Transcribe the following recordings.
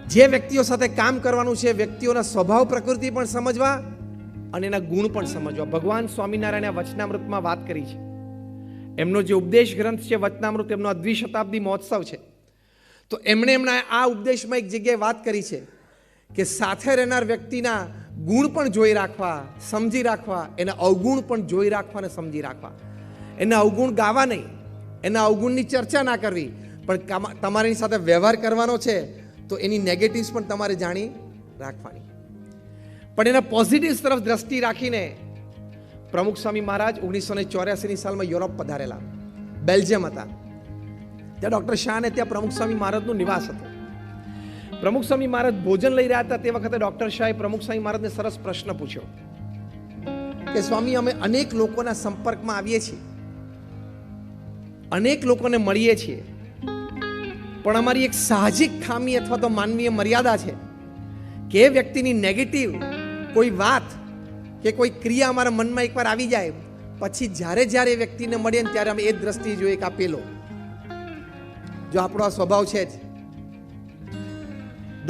જે વ્યક્તિઓ સાથે કામ કરવાનું છે, વ્યક્તિઓના સ્વભાવ પ્રકૃતિ પણ સમજવા અને એના ગુણ પણ સમજવા. ભગવાન સ્વામિનારાયણે વચનામૃતમાં વાત કરી છે. એમનો જે ઉપદેશ ગ્રંથ છે વચનામૃત, એમનો દ્વિશતાબ્દી મહોત્સવ છે. તો એમણે એમના આ ઉપદેશમાં એક જગ્યાએ વાત કરી છે કે સાથે રહેનાર વ્યક્તિના ગુણ પણ જોઈ રાખવા, સમજી રાખવા, એના અવગુણ પણ જોઈ રાખવા અને સમજી રાખવા. એના અવગુણ ગાવા નહીં, એના અવગુણની ચર્ચા ના કરવી, પણ તમારી સાથે વ્યવહાર કરવાનો છે તો એની નેગેટિવ્સ પણ તમારે જાણી રાખવાની. પણ એના પોઝિટિવ્સ તરફ દ્રષ્ટિ રાખીને પ્રમુખ સ્વામી મહારાજ 1984ની સાલમાં યુરોપ પધારેલા. બેલ્જિયમ હતા. ત્યાં ડૉક્ટર શાહને ત્યાં પ્રમુખ સ્વામી મહારાજનું નિવાસ હતો. પ્રમુખ સ્વામી મહારાજ ભોજન લઈ રહ્યા હતા તે વખતે ડૉક્ટર શાહે પ્રમુખ સ્વામી મહારાજને સરસ પ્રશ્ન પૂછ્યો કે સ્વામી, અમે અનેક લોકોના સંપર્કમાં આવીએ છીએ, અનેક લોકોને મળીએ છીએ, પણ અમારી એક સાહજિક ખામી અથવા તો માનવીય મર્યાદા છે કે એ વ્યક્તિની નેગેટિવ કોઈ વાત કે કોઈ ક્રિયા અમારા મનમાં એકવાર આવી જાય પછી જ્યારે જ્યારે એ વ્યક્તિને મળીએ ને ત્યારે અમે એ દ્રષ્ટિ જોઈએ કે આ પેલો. જો આપણો આ સ્વભાવ છે જ,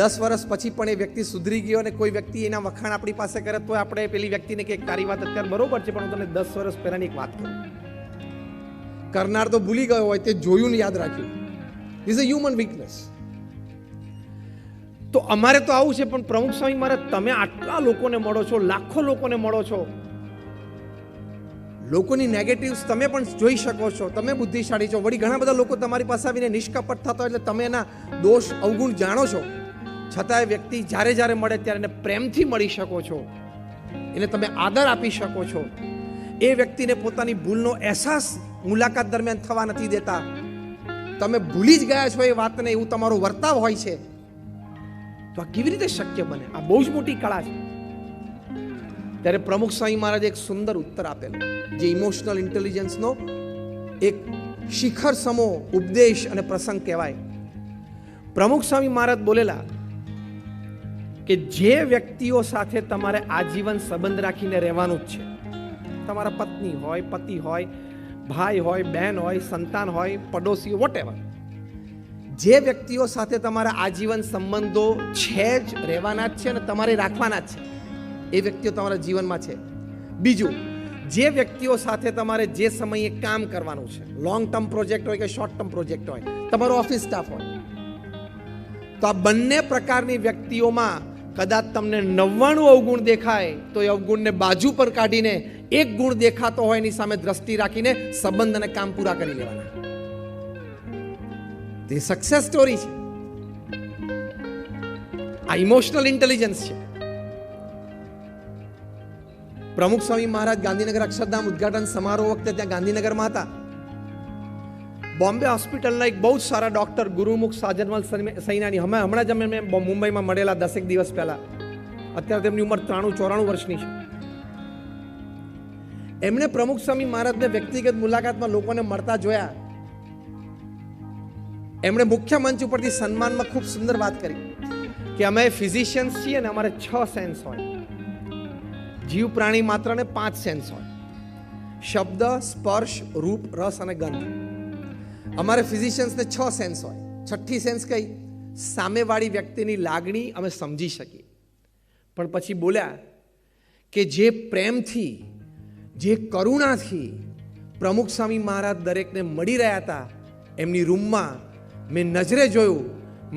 10 વર્ષ પછી પણ એ વ્યક્તિ સુધરી ગયો અને કોઈ વ્યક્તિ એના વખાણ આપણી પાસે કરે તો આપણે પેલી વ્યક્તિને કે તારી વાત અત્યારે બરોબર છે, પણ હું તને 10 વર્ષ પહેલાની એક વાત કરું. કરનાર તો ભૂલી ગયો હોય, તે જોયું ને યાદ રાખ્યું. Is a human weakness. તો અમારે તો આવું છે, પણ પ્રમુખ સ્વામી મહારાજ તમે આટલા લોકોને મળો છો, લાખો લોકોને મળો છો, લોકોની નેગેટિવ્સ તમે પણ જોઈ શકો છો, તમે બુદ્ધિશાળી છો, વળી ઘણા બધા લોકો તમારી પાસે આવીને નિષ્કપટ થતા હોય એટલે તમે એના દોષ અવગુણ જાણો છો, છતાં એ વ્યક્તિ જ્યારે જ્યારે મળે ત્યારે એને પ્રેમથી મળી શકો છો, એને તમે આદર આપી શકો છો. એ વ્યક્તિને પોતાની ભૂલનો અહેસાસ મુલાકાત દરમિયાન થવા નથી દેતા. તમે ભૂલી જ ગયા છો એ વાતને, એવું તમારો વર્તાવ હોય છે. તો આ કેવી રીતે શક્ય બને? આ બહુ જ મોટી કળા છે. ત્યારે પ્રમુખ સ્વામી મહારાજે એક સુંદર ઉત્તર આપેલો, જે ઇમોશનલ ઇન્ટેલિજન્સનો એક શિખર સમો ઉપદેશ અને પ્રસંગ કહેવાય. પ્રમુખ સ્વામી મહારાજ બોલેલા કે જે વ્યક્તિઓ સાથે તમારે આજીવન સંબંધ રાખીને રહેવાનું જ છે, તમારા પત્ની હોય, પતિ હોય, ભાઈ હોય, બહેન હોય, સંતાન હોય, પડોશીઓ, વોટેવર, જે વ્યક્તિઓ સાથે તમારા આજીવન સંબંધો છે જ, રહેવાના જ છે અને તમારે રાખવાના જ છે, એ વ્યક્તિઓ તમારા જીવનમાં છે. બીજું, જે વ્યક્તિઓ સાથે તમારે જે સમયે કામ કરવાનું છે, લોંગ ટર્મ પ્રોજેક્ટ હોય કે શોર્ટ ટર્મ પ્રોજેક્ટ હોય, તમારો ઓફિસ સ્ટાફ હોય, તો આ બંને પ્રકારની વ્યક્તિઓમાં કદાચ તમને 99 અવગુણ દેખાય તો એ અવગુણને બાજુ પર કાઢીને એક ગુણ દેખાતો હોય એની સામે દ્રષ્ટિ રાખીને સંબંધ અને કામ પૂરા કરી લેવાના. તે સક્સેસ સ્ટોરી છે. આ ઇમોશનલ ઇન્ટેલિજન્સ છે. પ્રમુખ સ્વામી મહારાજ ગાંધીનગર અક્ષરધામ ઉદ્ઘાટન સમારોહ વખતે ત્યાં ગાંધીનગરમાં હતા. બોમ્બે હોસ્પિટલના એક બહુ જ સારા ડોક્ટર ગુરુમુખ સાજનવાલ સૈનાની હમણાં જ અમે મુંબઈમાં મળેલા 10 દિવસ પહેલા. અત્યારે તેમની ઉંમર 93-94 વર્ષની છે. એમણે પ્રમુખ સ્વામી મહારાજને વ્યક્તિગત મુલાકાતમાં લોકોને મળતા જોયા. એમણે મુખ્ય મંચ ઉપરથી સન્માનમાં ખૂબ સુંદર વાત કરી કે અમે ફિઝિશિયન્સ છીએ ને અમારે 6 સેન્સ હોય, જીવ પ્રાણી માત્રને 5 સેન્સ હોય, શબ્દ, સ્પર્શ, રૂપ, રસ અને ગંધ. અમારે ફિઝિશિયન્સને 6 સેન્સ હોય. 6ઠ્ઠી સેન્સ કઈ? સામેવાળી વ્યક્તિની લાગણી અમે સમજી શકીએ. પણ પછી બોલ્યા કે જે પ્રેમથી, જે કરુણાથી પ્રમુખ સ્વામી મહારાજ દરેકને મળી રહ્યા હતા, એમની રૂમમાં મેં નજરે જોયું,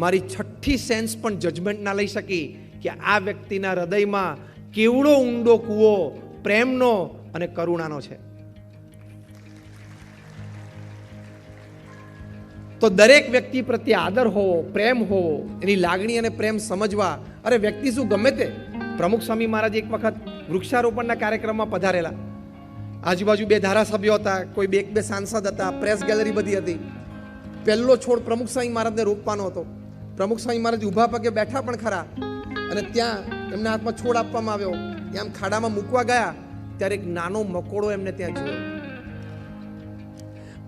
મારી 6ઠ્ઠી સેન્સ પણ જજમેન્ટ ના લઈ શકી કે આ વ્યક્તિના હૃદયમાં કેવડો ઊંડો કૂવો પ્રેમનો અને કરુણાનો છે. તો દરેક વ્યક્તિ પ્રત્યે આદર હોવો, પ્રેમ હોવો, એની લાગણી અને પ્રેમ સમજવા. અરે વ્યક્તિ શું ગમે તે. પ્રમુખ સ્વામી મહારાજ એક વખત વૃક્ષારોપણના કાર્યક્રમમાં પધારેલા. આજુબાજુ 2 ધારાસભ્યો હતા, કોઈ 1-2 સાંસદ હતા, પ્રેસ ગેલેરી બધી હતી. પહેલો છોડ પ્રમુખ સ્વામી મહારાજને રોપવાનો હતો. પ્રમુખ સ્વામી મહારાજ ઊભા પગે બેઠા પણ ખરા અને ત્યાં એમના હાથમાં છોડ આપવામાં આવ્યો. ત્યાં ખાડામાં મૂકવા ગયા ત્યારે એક નાનો મકોડો એમને ત્યાં જોયો.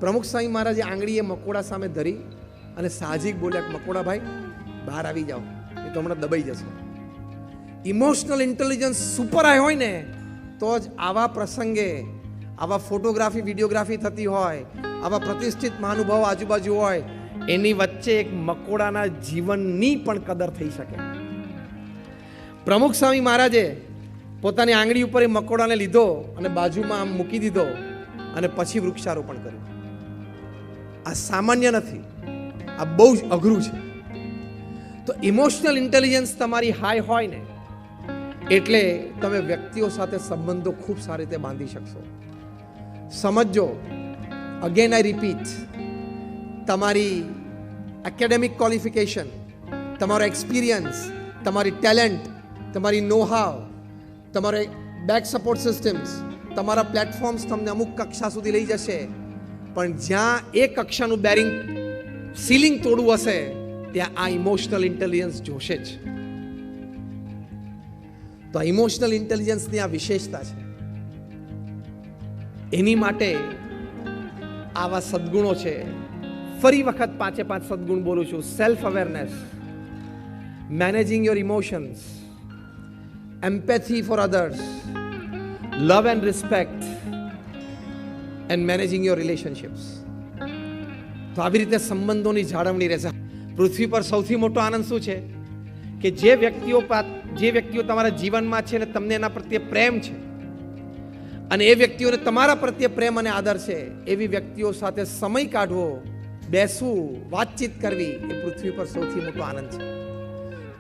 પ્રમુખ સ્વામી મહારાજે આંગળીએ મકોડા સામે ધરી અને સાહજિક બોલ્યા કે મકોડા ભાઈ બહાર આવી જાઓ, એ તો હમણાં દબાઈ જશે. ઇમોશનલ ઇન્ટેલિજન્સ સુપર હાઈ હોય ને તો જ આવા પ્રસંગે, આવા ફોટોગ્રાફી વિડીયોગ્રાફી થતી હોય, આવા પ્રતિષ્ઠિત મહાનુભાવો આજુબાજુ હોય, એની વચ્ચે એક મકોડાના જીવનની પણ કદર થઈ શકે. પ્રમુખ સ્વામી મહારાજે પોતાની આંગળી ઉપર એ મકોડાને લીધો અને બાજુમાં આમ મૂકી દીધો અને પછી વૃક્ષારોપણ કર્યું. આ સામાન્ય નથી, આ બહુ જ અઘરું છે. તો ઇમોશનલ ઇન્ટેલિજન્સ તમારી હાઈ હોય ને એટલે તમે વ્યક્તિઓ સાથે સંબંધો ખૂબ સારી રીતે બાંધી શકશો. સમજો, અગેન આઈ રિપીટ, તમારી એકેડેમિક ક્વોલિફિકેશન, તમારો એક્સપિરિયન્સ, તમારી ટેલેન્ટ, તમારી નો હાવ, તમારે બેક સપોર્ટ સિસ્ટમ્સ, તમારા પ્લેટફોર્મ્સ તમને અમુક કક્ષા સુધી લઈ જશે, પણ જ્યાં એ કક્ષાનું બેરિંગ સીલિંગ તોડવું હશે ત્યાં આ ઇમોશનલ ઇન્ટેલિજન્સ જોશે જ. તો આ ઇમોશનલ ઇન્ટેલિજન્સની આ વિશેષતા છે. એની માટે આવા સદગુણો છે. ફરી વખત 5 સદગુણ બોલું છું. Self awareness, managing your emotions, empathy for others, love and respect and managing your relationships. તો આવી રીતે સંબંધોની જાળવણી રહેશે. પૃથ્વી પર સૌથી મોટો આનંદ શું છે કે જે વ્યક્તિઓ તમારા જીવનમાં છે ને તમને એના પ્રત્યે પ્રેમ છે અને એ વ્યક્તિઓને તમારા પ્રત્યે પ્રેમ અને આદર છે, એવી વ્યક્તિઓ સાથે સમય કાઢવો, બેસવું, વાતચીત કરવી એ પૃથ્વી પર સૌથી મોટો આનંદ છે.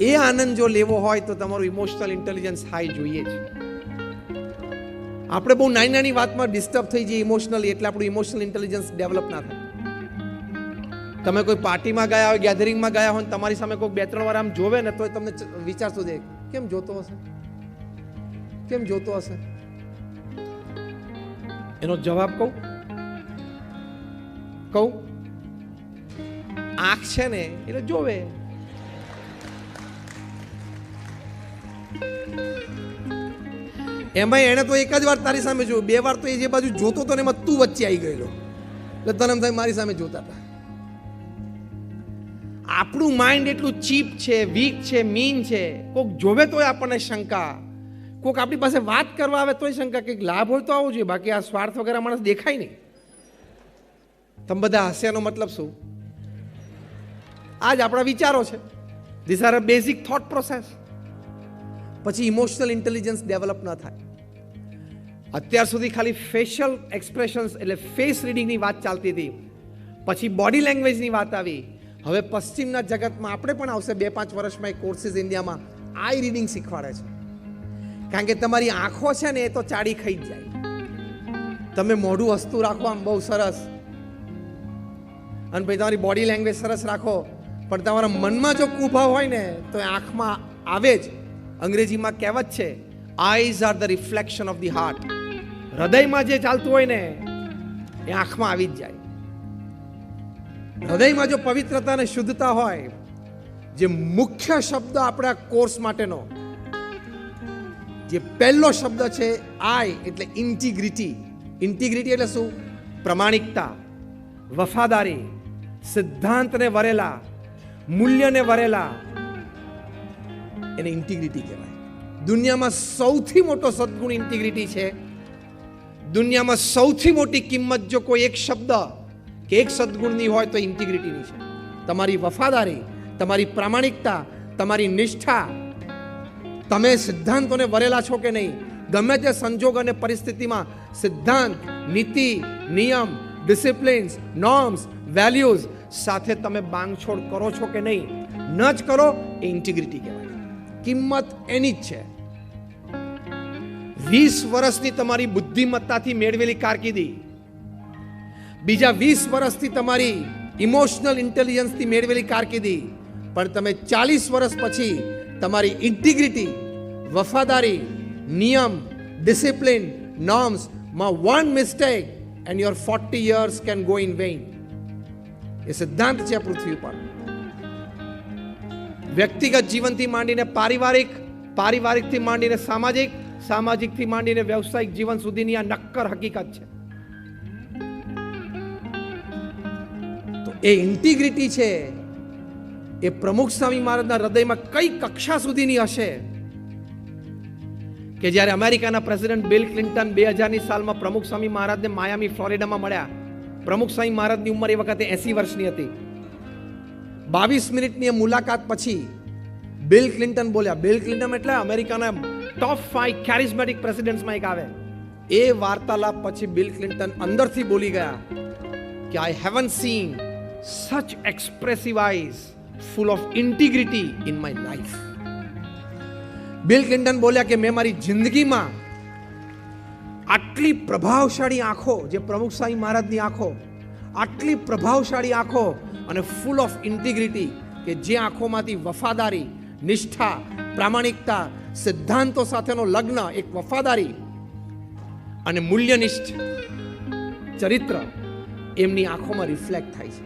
એ આનંદ જો લેવો હોય તો તમારું ઇમોશનલ ઇન્ટેલિજન્સ હાઈ જોઈએ છે. આપણે બહુ નાની વાતમાં ડિસ્ટર્બ થઈ જઈએ ઇમોશનલી, એટલે આપણું ઇમોશનલ ઇન્ટેલિજન્સ ડેવલપ ના થાય. તમે કોઈ પાર્ટીમાં ગયા હોય, ગેધરિંગમાં ગયા હોય, તમારી સામે કોઈ 2-3 વાર આમ જોવે ને તો તમને વિચારશો દે કેમ જોતો હશે, કેમ જોતો હશે. એનો જવાબ કહું, આંખ છે ને એટલે જોવે. એમાં એને તો એક જ વાર તારી સામે જોયું, 2 વાર તો એ જે બાજુ જોતો હતો ને એમાં તું વચ્ચે આવી ગયેલો, એટલે તને એમ થાય મારી સામે જોતા હતા. આપણું માઇન્ડ એટલું ચીપ છે, વીક છે, મીન છે. કોઈક જોવે તોય આપણને શંકા, કોઈક આપણી પાસે વાત કરવા આવે તોય શંકા, કંઈક લાભ હોય તો આવવું જોઈએ, બાકી આ સ્વાર્થ વગેરે માણસ દેખાય નહીં. તમે બધા હસ્યાનો મતલબ શું? આ જ આપણા વિચારો છે. This are a basic thought process. પછી ઇમોશનલ ઇન્ટેલિજન્સ ડેવલપ ન થાય. અત્યાર સુધી ખાલી ફેશિયલ એક્સપ્રેશન્સ એટલે ફેસ રીડિંગની વાત ચાલતી હતી, પછી બોડી લેંગ્વેજની વાત આવી. હવે પશ્ચિમના જગતમાં આપણે પણ આવશે 2-5 વર્ષમાં એક કોર્સિસ ઇન્ડિયામાં આઈ રીડિંગ શીખવાડે છે. કારણ કે તમારી આંખો છે ને એ તો ચાડી ખાઈ જ જાય. તમે મોઢું હસતું રાખો આમ બહુ સરસ, અને પછી તમારી બોડી લેંગ્વેજ સરસ રાખો, પણ તમારા મનમાં જો કુભાવ હોય ને તો એ આંખમાં આવે જ. અંગ્રેજીમાં કહેવત છે, eyes are the reflection of the heart. હૃદયમાં જે ચાલતું હોય ને એ આંખમાં આવી જ જાય. હૃદયમાં જો પવિત્રતા અને શુદ્ધતા હોય, જે મુખ્ય શબ્દ આપણા કોર્સ માટેનો જે પહેલો શબ્દ છે આઈ એટલે ઇન્ટિગ્રિટી. ઇન્ટિગ્રિટી એટલે શું? પ્રમાણિકતા, વફાદારી, સિદ્ધાંતને વરેલા, મૂલ્યને વરેલા, એને ઇન્ટિગ્રિટી કહેવાય. દુનિયામાં સૌથી મોટો સદગુણ ઇન્ટિગ્રિટી છે. દુનિયામાં સૌથી મોટી કિંમત જો કોઈ એક શબ્દ કે એક સદગુણની હોય તો ઇન્ટિગ્રિટીની છે. તમારી વફાદારી, તમારી પ્રામાણિકતા, તમારી નિષ્ઠા. તમે સિદ્ધાંતોને વરેલા છો કે નહીં? ગમે તે સંજોગ અને પરિસ્થિતિમાં સિદ્ધાંત, નીતિ, નિયમ, ડિસિપ્લિન્સ, નોર્મ્સ, વેલ્યુઝ સાથે તમે બાંધછોડ કરો છો કે નહીં? ન જ કરો એ ઇન્ટિગ્રિટી કહેવાય. કિંમત એની જ છે. 20 વર્ષની તમારી બુદ્ધિમત્તાથી મેળવેલી કારકિર્દી, બીજા 20 વર્ષથી તમારી ઇમોશનલ ઇન્ટેલિજન્સથી મેળવેલી કારકિર્દી, પણ તમે 40 વર્ષ પછી તમારી ઇન્ટિગ્રિટી, વફાદારી, નિયમ, ડિસિપ્લિન, નોર્મ્સ માં one mistake and your 40 years can go in vain. એ સિદ્ધાંત છે પૃથ્વી પર. વ્યક્તિગત જીવનથી માંડીને પારિવારિકથી માંડીને સામાજિકથી માંડીને વ્યવસાયિક જીવન સુધીની આ નક્કર હકીકત છે. તો એ ઇન્ટિગ્રિટી છે એ પ્રમુખ સ્વામી મહારાજના હૃદયમાં કઈ કક્ષા સુધીની હશે કે જ્યારે અમેરિકાના પ્રેસિડેન્ટ બિલ ક્લિન્ટન 2000ની સાલમાં પ્રમુખ સ્વામી મહારાજને માયામી ફ્લોરિડામાં મળ્યા. પ્રમુખ સ્વામી મહારાજની ઉંમર એ વખતે 80 વર્ષની હતી. 22 મિનિટની એ મુલાકાત પછી બિલ ક્લિન્ટન બોલ્યા. બિલ ક્લિન્ટન એટલે અમેરિકાના ટોપ 5 કેરિઝમેટિક પ્રેસિડેન્ટ્સમાં એક આવે. એ વાર્તાલાપ પછી બિલ ક્લિન્ટન અંદરથી બોલી ગયા કે I haven't seen such expressive eyes full of integrity in my life. Bill Clinton બોલ્યા કે મેં મારી જિંદગીમાં આટલી પ્રભાવશાળી આંખો, જે પ્રમુખ સ્વામી મહારાજની આંખો, આટલી પ્રભાવશાળી આંખો અને ફૂલ ઓફ ઇન્ટિગ્રિટી, કે જે આંખોમાંથી વફાદારી, નિષ્ઠા, પ્રામાણિકતા, સિદ્ધાંતો સાથેનો લગ્ન, એક વફાદારી અને મૂલ્યનિષ્ઠ ચરિત્ર એમની આંખોમાં રિફ્લેક્ટ થાય છે.